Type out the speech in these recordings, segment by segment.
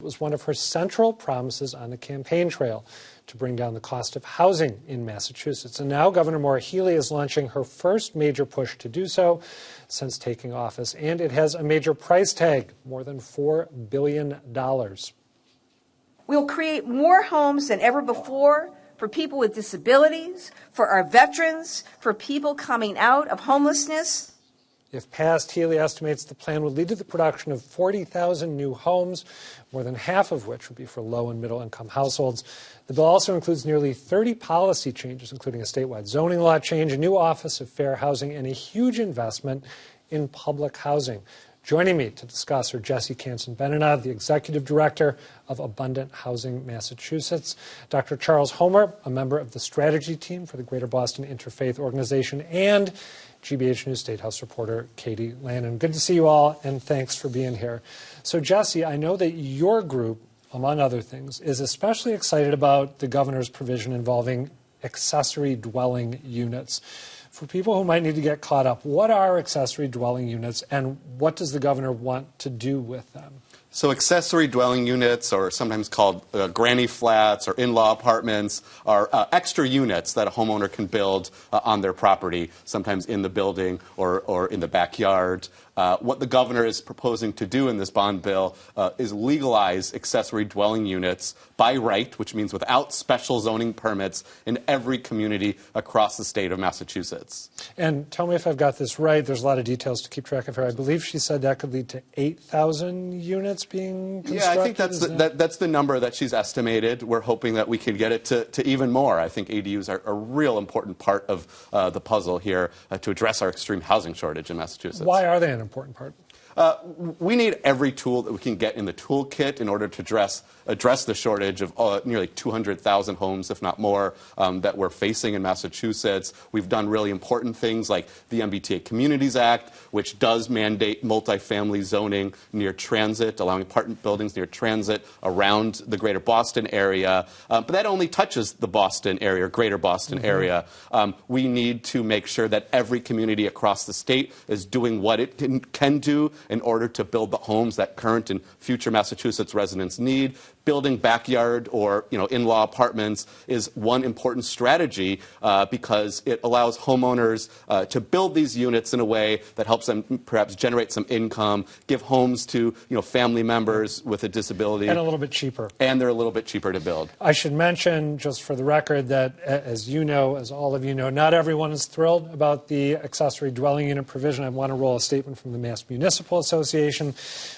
was one of her central promises on the campaign trail to bring down the cost of housing in Massachusetts. And now Governor Maura Healey is launching her first major push to do so since taking office. And it has a major price tag, more than $4 billion. We'll create more homes than ever before for people with disabilities, for our veterans, for people coming out of homelessness. If passed, Healey estimates the plan would lead to the production of 40,000 new homes, more than half of which would be for low and middle income households. The bill also includes nearly 30 policy changes, including a statewide zoning law change, a new Office of Fair Housing, and a huge investment in public housing. Joining me to discuss are Kanson-Benanav, the Executive Director of Abundant Housing Massachusetts, Dr. Charles Homer, a member of the strategy team for the Greater Boston Interfaith Organization, and GBH News State House reporter Katie Lannan. Good to see you all, and thanks for being here. So, Jesse, I know that your group, among other things, is especially excited about the governor's provision involving accessory dwelling units. For people who might need to get caught up, what are accessory dwelling units, and what does the governor want to do with them? So accessory dwelling units, or sometimes called granny flats or in-law apartments, are extra units that a homeowner can build on their property, sometimes in the building or in the backyard. What the governor is proposing to do in this bond bill is legalize accessory dwelling units by right, which means without special zoning permits, in every community across the state of Massachusetts. And tell me if I've got this right. There's a lot of details to keep track of here. I believe she said that could lead to 8,000 units being constructed. Yeah, I think that's the number that she's estimated. We're hoping that we could get it to even more. I think ADUs are a real important part of the puzzle here to address our extreme housing shortage in Massachusetts. Why are they an important part? We need every tool that we can get in the toolkit in order to address the shortage of nearly 200,000 homes, if not more, that we're facing in Massachusetts. We've done really important things like the MBTA Communities Act, which does mandate multifamily zoning near transit, allowing apartment buildings near transit around the greater Boston area. But that only touches the Boston area, greater Boston area. We need to make sure that every community across the state is doing what it can do in order to build the homes that current and future Massachusetts residents need. Building backyard or in-law apartments is one important strategy because it allows homeowners to build these units in a way that helps them perhaps generate some income, give homes to family members with a disability. And a little bit cheaper. And they're a little bit cheaper to build. I should mention, just for the record, that as you know, as all of you know, not everyone is thrilled about the accessory dwelling unit provision. I want to roll a statement from the Mass Municipal Association,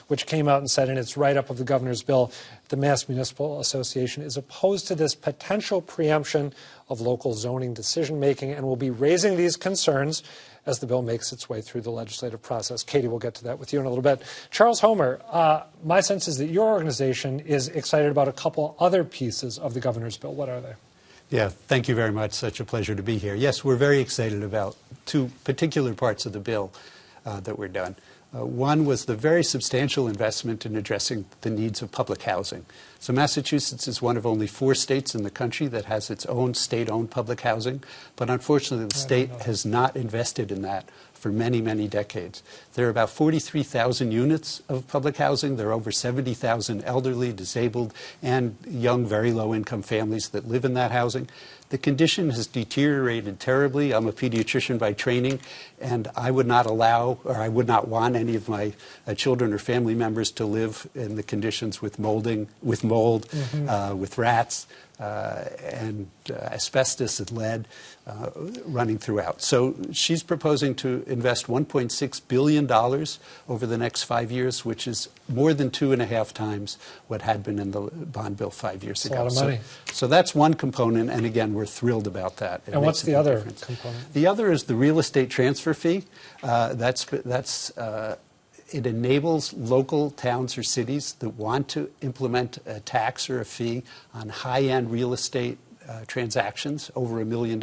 which came out and said in its write-up of the governor's bill, the Mass Municipal Association is opposed to this potential preemption of local zoning decision-making and will be raising these concerns as the bill makes its way through the legislative process. Katie, we'll get to that with you in a little bit. Charles Homer, my sense is that your organization is excited about a couple other pieces of the governor's bill. What are they? Yeah, thank you very much. Such a pleasure to be here. Yes, we're very excited about two particular parts of the bill that were done. One was the very substantial investment in addressing the needs of public housing. So Massachusetts is one of only 4 states in the country that has its own state-owned public housing, but unfortunately the state has not invested in that for many, many decades. There are about 43,000 units of public housing. There are over 70,000 elderly, disabled, and young, very low-income families that live in that housing. The condition has deteriorated terribly. I'm a pediatrician by training, and I would not allow, or I would not want any of my children or family members to live in the conditions with mold, with rats, and asbestos and lead running throughout. So she's proposing to invest $1.6 billion over the next 5 years, which is more than 2.5 times what had been in the bond bill 5 years ago. That's a lot of money. So that's one component, and again, we're thrilled about that. And what's the other component? The other is the real estate transfer fee. It enables local towns or cities that want to implement a tax or a fee on high-end real estate transactions over $1 million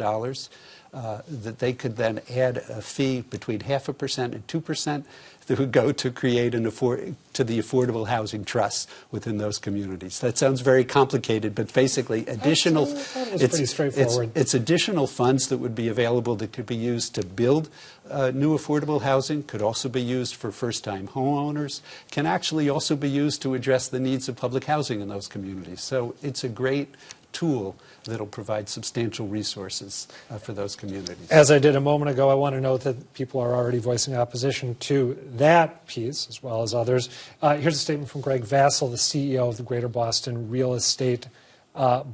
that they could then add a fee between 0.5% and 2% that would go to create to the affordable housing trusts within those communities. That sounds very complicated, but basically additional. It's pretty straightforward. It's additional funds that would be available that could be used to build new affordable housing, could also be used for first-time homeowners, can actually also be used to address the needs of public housing in those communities. So it's a great tool that will provide substantial resources for those communities. As I did a moment ago, I want to note that people are already voicing opposition to that piece, as well as others. Here's a statement from Greg Vassell, the CEO of the Greater Boston Real Estate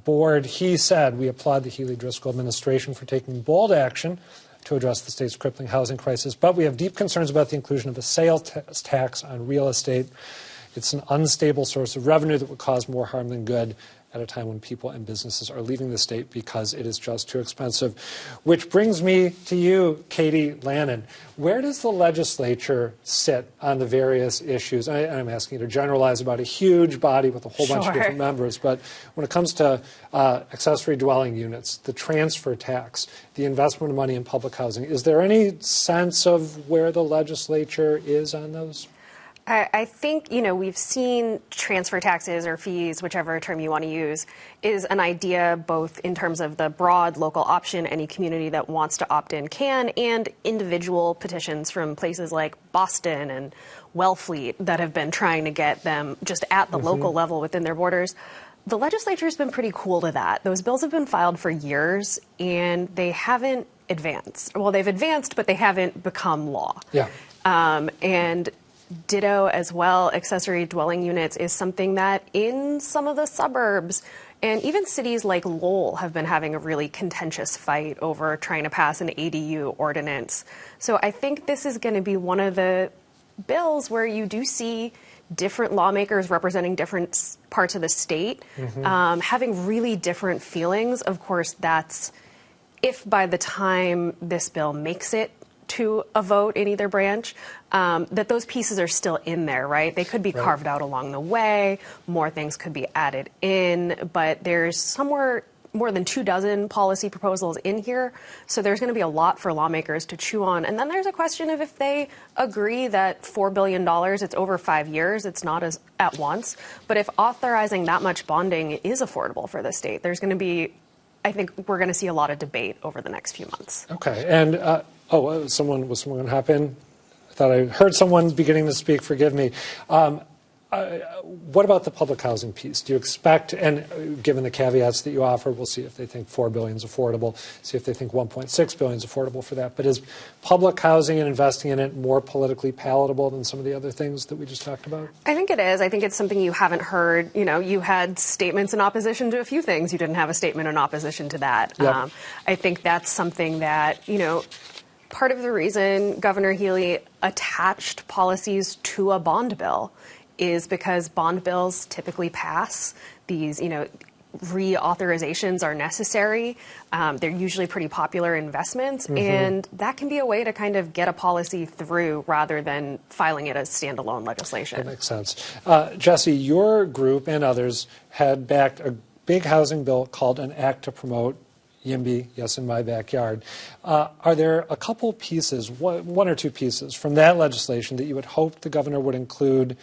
Board. He said, "We applaud the Healey-Driscoll administration for taking bold action to address the state's crippling housing crisis, but we have deep concerns about the inclusion of a sales tax on real estate. It's an unstable source of revenue that would cause more harm than good at a time when people and businesses are leaving the state because it is just too expensive." Which brings me to you, Katie Lannan. Where does the legislature sit on the various issues? I'm asking you to generalize about a huge body with a whole bunch of different members, but when it comes to accessory dwelling units, the transfer tax, the investment of money in public housing, is there any sense of where the legislature is on those? I think, we've seen transfer taxes or fees, whichever term you want to use, is an idea both in terms of the broad local option any community that wants to opt in can, and individual petitions from places like Boston and Wellfleet that have been trying to get them just at the local level within their borders. The legislature has been pretty cool to that. Those bills have been filed for years, and they haven't advanced. Well, they've advanced, but they haven't become law. Yeah. And ditto as well, accessory dwelling units is something that in some of the suburbs and even cities like Lowell have been having a really contentious fight over trying to pass an ADU ordinance. So I think this is going to be one of the bills where you do see different lawmakers representing different parts of the state having really different feelings. Of course, that's if by the time this bill makes it to a vote in either branch, that those pieces are still in there, right? They could be carved out along the way. More things could be added in, but there's somewhere more than 24 policy proposals in here. So there's going to be a lot for lawmakers to chew on. And then there's a question of if they agree that $4 billion, it's over 5 years, it's not as at once. But if authorizing that much bonding is affordable for the state, there's going to be, I think we're going to see a lot of debate over the next few months. Okay. And, was someone going to hop in? I thought I heard someone beginning to speak. Forgive me. What about the public housing piece? Do you expect, and given the caveats that you offer, we'll see if they think $4 billion is affordable, see if they think $1.6 billion is affordable for that. But is public housing and investing in it more politically palatable than some of the other things that we just talked about? I think it is. I think it's something you haven't heard. You had statements in opposition to a few things. You didn't have a statement in opposition to that. Yep. I think that's something that, part of the reason Governor Healey attached policies to a bond bill is because bond bills typically pass. These, reauthorizations are necessary. They're usually pretty popular investments, and that can be a way to kind of get a policy through rather than filing it as standalone legislation. That makes sense. Jesse, your group and others had backed a big housing bill called an Act to Promote YIMBY, Yes in My Backyard. Are there a couple pieces, one or two pieces from that legislation that you would hope the governor would include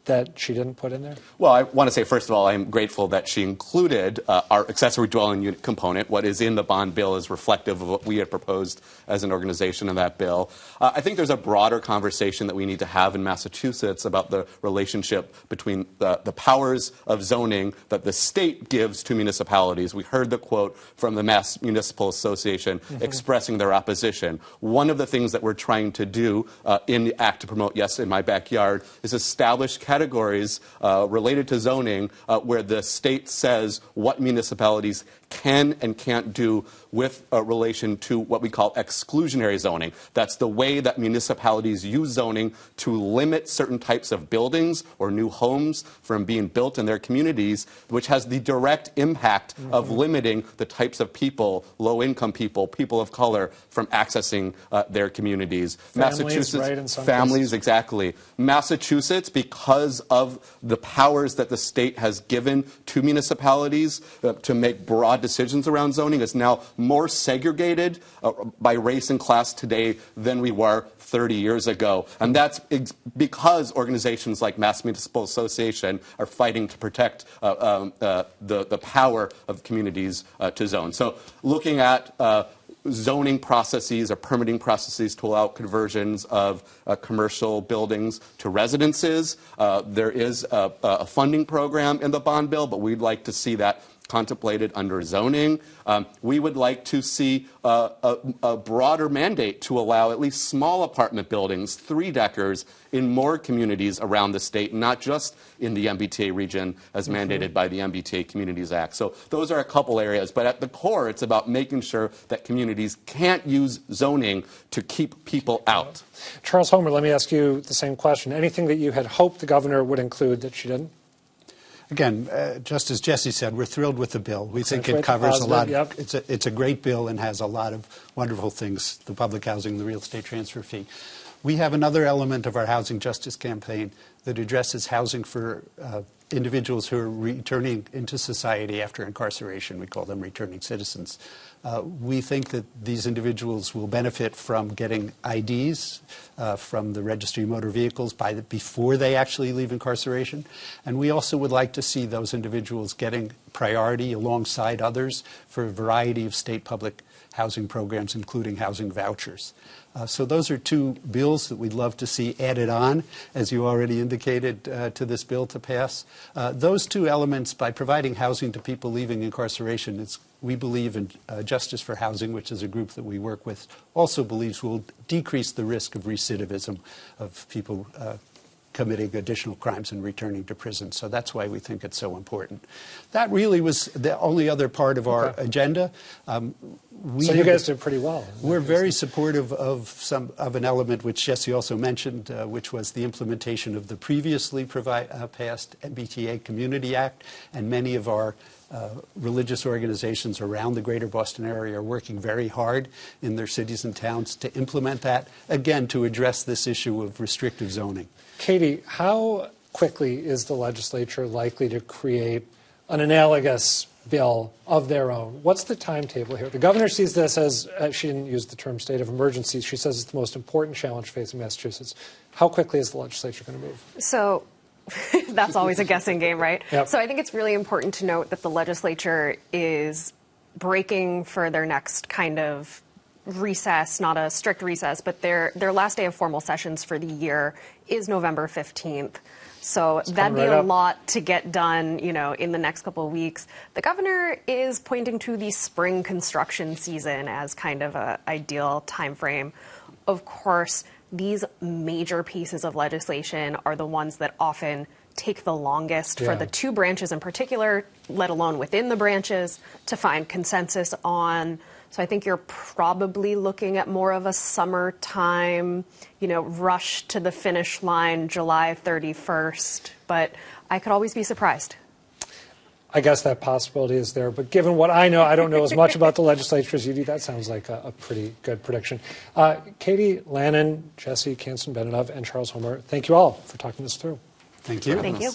that she didn't put in there? Well, I want to say, first of all, I'm grateful that she included our accessory dwelling unit component. What is in the bond bill is reflective of what we had proposed as an organization in that bill. I think there's a broader conversation that we need to have in Massachusetts about the relationship between the powers of zoning that the state gives to municipalities. We heard the quote from the Mass Municipal Association expressing their opposition. One of the things that we're trying to do in the Act to Promote Yes in My Backyard is establish categories related to zoning where the state says what municipalities can and can't do with relation to what we call exclusionary zoning. That's the way that municipalities use zoning to limit certain types of buildings or new homes from being built in their communities, which has the direct impact of limiting the types of people, low-income people, people of color, from accessing their communities. Families, Massachusetts, right, in some families, cases. exactly. Massachusetts, because because of the powers that the state has given to municipalities to make broad decisions around zoning, is now more segregated by race and class today than we were 30 years ago. And that's because organizations like Mass Municipal Association are fighting to protect the power of communities to zone. So looking at zoning processes or permitting processes to allow conversions of commercial buildings to residences. There is a funding program in the bond bill, but we'd like to see that contemplated under zoning. We would like to see a broader mandate to allow at least small apartment buildings, 3-deckers, in more communities around the state, not just in the MBTA region as mandated by the MBTA Communities Act. So those are a couple areas, but at the core, it's about making sure that communities can't use zoning to keep people out. Charles Homer, let me ask you the same question. Anything that you had hoped the governor would include that she didn't? Again, just as Jesse said, we're thrilled with the bill. We think it covers a lot. Yep. It's a great bill and has a lot of wonderful things, the public housing, the real estate transfer fee. We have another element of our housing justice campaign that addresses housing for individuals who are returning into society after incarceration. We call them returning citizens. We think that these individuals will benefit from getting IDs from the Registry of Motor Vehicles before they actually leave incarceration. And we also would like to see those individuals getting priority alongside others for a variety of state public housing programs, including housing vouchers. So those are two bills that we'd love to see added on, as you already indicated, to this bill to pass. Those two elements, by providing housing to people leaving incarceration, we believe in Justice for Housing, which is a group that we work with, also believes will decrease the risk of recidivism of people committing additional crimes and returning to prison. So that's why we think it's so important. That really was the only other part of our agenda. So you guys did pretty well. We're very supportive of an element which Jesse also mentioned, which was the implementation of the previously passed MBTA Community Act, and many of our religious organizations around the Greater Boston area are working very hard in their cities and towns to implement that, again, to address this issue of restrictive zoning. Katie, how quickly is the legislature likely to create an analogous bill of their own? What's the timetable here? The governor sees this as, she didn't use the term state of emergency, she says it's the most important challenge facing Massachusetts. How quickly is the legislature going to move? So that's always a guessing game, right? Yep. So I think it's really important to note that the legislature is breaking for their next kind of recess, not a strict recess, but their last day of formal sessions for the year is November 15th. So that'd be a lot to get done, in the next couple of weeks. The governor is pointing to the spring construction season as kind of an ideal time frame. Of course, these major pieces of legislation are the ones that often take the longest for the two branches in particular, let alone within the branches, to find consensus on. So I think you're probably looking at more of a summertime, rush to the finish line, July 31st. But I could always be surprised. I guess that possibility is there. But given what I know, I don't know as much about the legislature as you do. That sounds like a pretty good prediction. Katie Lannan, Jesse Kanson-Benanav, and Charles Homer, thank you all for talking this through. Thank you. Thank you.